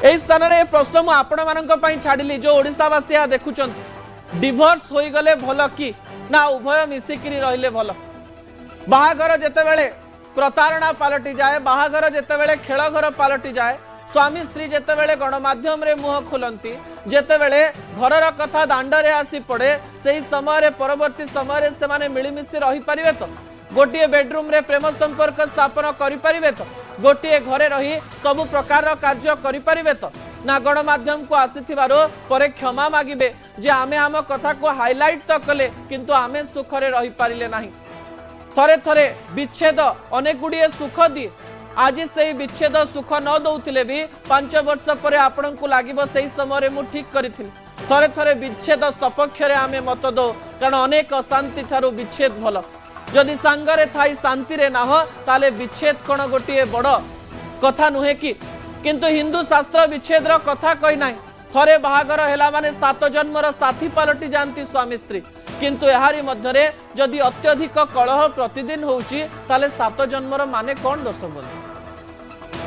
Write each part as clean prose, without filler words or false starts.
एई स्थान रे प्रश्न मु आपण मानक पई छाडिली जो ओडिसावासी आ देखुचन डिवोर्स होई गले भलो की ना उभय मिसिकिरी रहिले भलो। बाहाघर जेतेबेले प्रतारणा पलटि जाए, बाहाघर जेतेबेले खेलघर पलटि जाए, स्वामी स्त्री जेतेबेले गणमाध्यम रे मुह खोलंती, जेतेबेले घरर कथा दांडरे आसी पड़े, सेही समय परवर्ती समय से माने मिलीमिशी रही परिबे तो गोटे बेडरूम रे प्रेम संपर्क स्थापन करि परिबे तो गोटे घरे रही सबु प्रकार कार्य करि परिबे तो ना गणमाध्यम को आसीथिबारो परे क्षमा मागिबे जे आमे आम कथा को हाइलाइट तो कले किंतु आमे सुखरे रही पारिले नाही। थरे थरे विच्छेद अनेक गुड़िए सुख दिए, आज से विच्छेद सुख न दौले भी 5 वर्ष पर आपण को लगे से समय मु ठीक करी थरे थरे विच्छेद सपक्ष आमे मत दो कारण अनेक अशांति ठारू विच्छेद भल। जदि सांगरे थाई शांति रे ना हो ताले विच्छेद कौन गोटे बड़ कथा नुहे कि किंतु हिंदू शास्त्र विच्छेद कथा कही ना। थरे बाहागर हैला माने 7 जन्मर साथी पलटि जानती स्वामी स्त्री किंतु एहारी मध्यरे जदि अत्यधिक कलह प्रतिदिन होउची ताले 7 जन्मर माने कौन दर्शक बंधु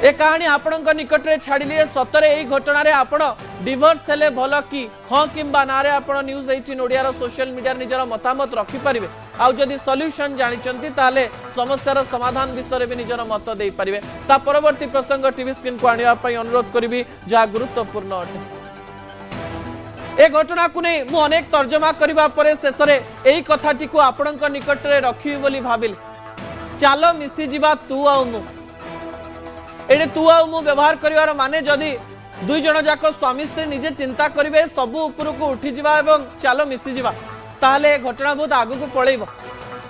ए कहानी आपणक निकट रे छाड़िले सतरे एई घटना रे आपण डिवोर्स हेले भलो कि हां किंबा ना रे आपण न्यूज 18 ओडिया रो सोशल मीडिया निजर मतामत रखि परिबे आउ जदि सॉल्यूशन जानिचंती ताले समस्यार समाधान विषय भी निजर मत दे परिबे। ता परवर्ती प्रसंग टीवी स्क्रीन को आनिया पई अनुरोध करिवि जा गुरुत्वपूर्ण अटे। ए घटना को नहीं मु अनेक तर्जमा करबा परे शेष रे एई कथाटी को आपणक निकट रे रखिबि बोली भाबिल। चालो मिसी जिबा तू आ मु एडे तू आ मु व्यवहार करिवार माने जदि दुई जन जाक स्वामी स्त्री निजे चिंता करिवे सबु ऊपर को उठी जिबा एवं चालो मिसी जिबा ताले घटना बहुत आगु को पळेइबो।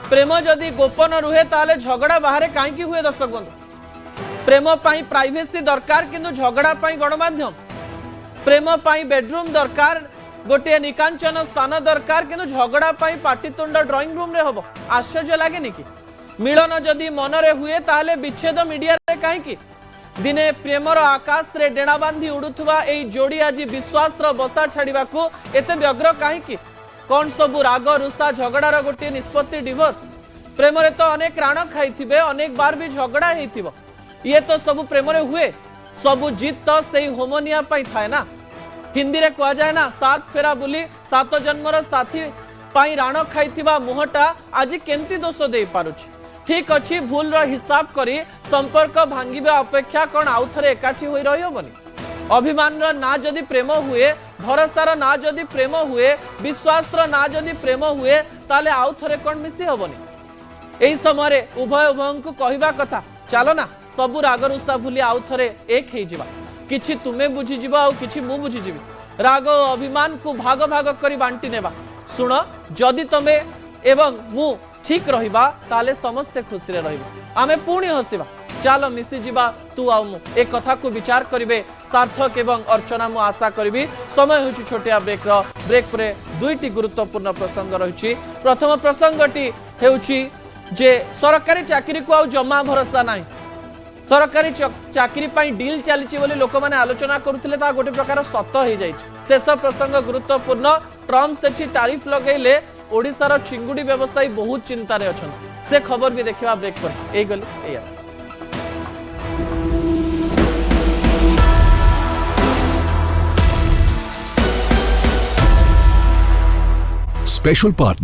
प्रेम जदि गोपन रुहे ताले झगड़ा बाहर काहे की हुए दर्शक बंधु। प्रेम पाई प्राइवेसी दरकार किंतु झगड़ा पाई गणमाध्यम, प्रेम पाई बेडरूम दरकार गोटे निकांचन स्थान दरकार किंतु झगड़ा पाई पाटितुंड ड्राइंग रूम रे हबो। आश्चर्य लागे निकी मिलन जदि मन रे हुए ताले विच्छेद मीडिया रे काहे की दिने प्रेमर आकाश रे डेणा बांधी उड़ुथुवा एई जोड़ी आज विश्वास रो बस्ता छाड़िबा को एते व्यग्र काहे की कौन सबु राग रुषा झगड़ार गोटे निष्पत्ति डिवोर्स। प्रेम रे तो अनेक राण खाइथिबे अनेक बार भी झगड़ा हेइथिबो ये तो सबु प्रेम रे हुए सबु जीत तो सेई होमोनिया पाई थाए ना। हिंदी रे कहा जाए ना 7 फेरा बुली 7 जन्मर साथी पाई राण खाइथिबा मुहटा आज केमती दोष दे पारुछि। ठीक अच्छी भूल रो हिसाब करी संपर्क भांगिबा अपेक्षा कौन आउ थरे एकाठी होई रही होबनी। अभिमान रो ना जदि प्रेम हुए, भरोसार ना जदि प्रेम हुए, विश्वास रो ना जदि प्रेम हुए ताले आउ थरे कौन मिसी होबनी। एई समय उभय उभय को कहिबा कथा चलो ना सबु राग रुषा भूली आउ थरे एक हेइ जिबा किछि तुमे बुझी जिबा आ किछि मु बुझी जिबी राग अभिमान को भाग भाग करी बांटी नेबा। सुन जदि तमे एवं मु ठीक रहिबा ताले समस्ते खुशी रे रहिबा आमे पुणी हसिबा चलो मिसी जिबा तू आ मु एक कथा को विचार करिवे सार्थक एवं अर्चना मु आशा करिवि। समय होछि छोटिया ब्रेक परे दुईटी गुरुत्वपूर्ण प्रसंग रहिछि। प्रथम प्रसंगटी हेउछि जे सरकारी चाकरी को आ जमा भरोसा नाही। सरकारी चाकरी पाई डील चली बोली लोक माने आलोचना करुथिले ता गोटे प्रकार सत हो जाइछि। शेष प्रसंग गुरुत्वपूर्ण ट्रम्प सेठी टैरिफ लगेले ओडिशार चिंगुड़ी व्यवसायी बहुत चिंता रे अछन से खबर भी देखिबा ब्रेक पर ए गली ए आस स्पेशल पार्टनर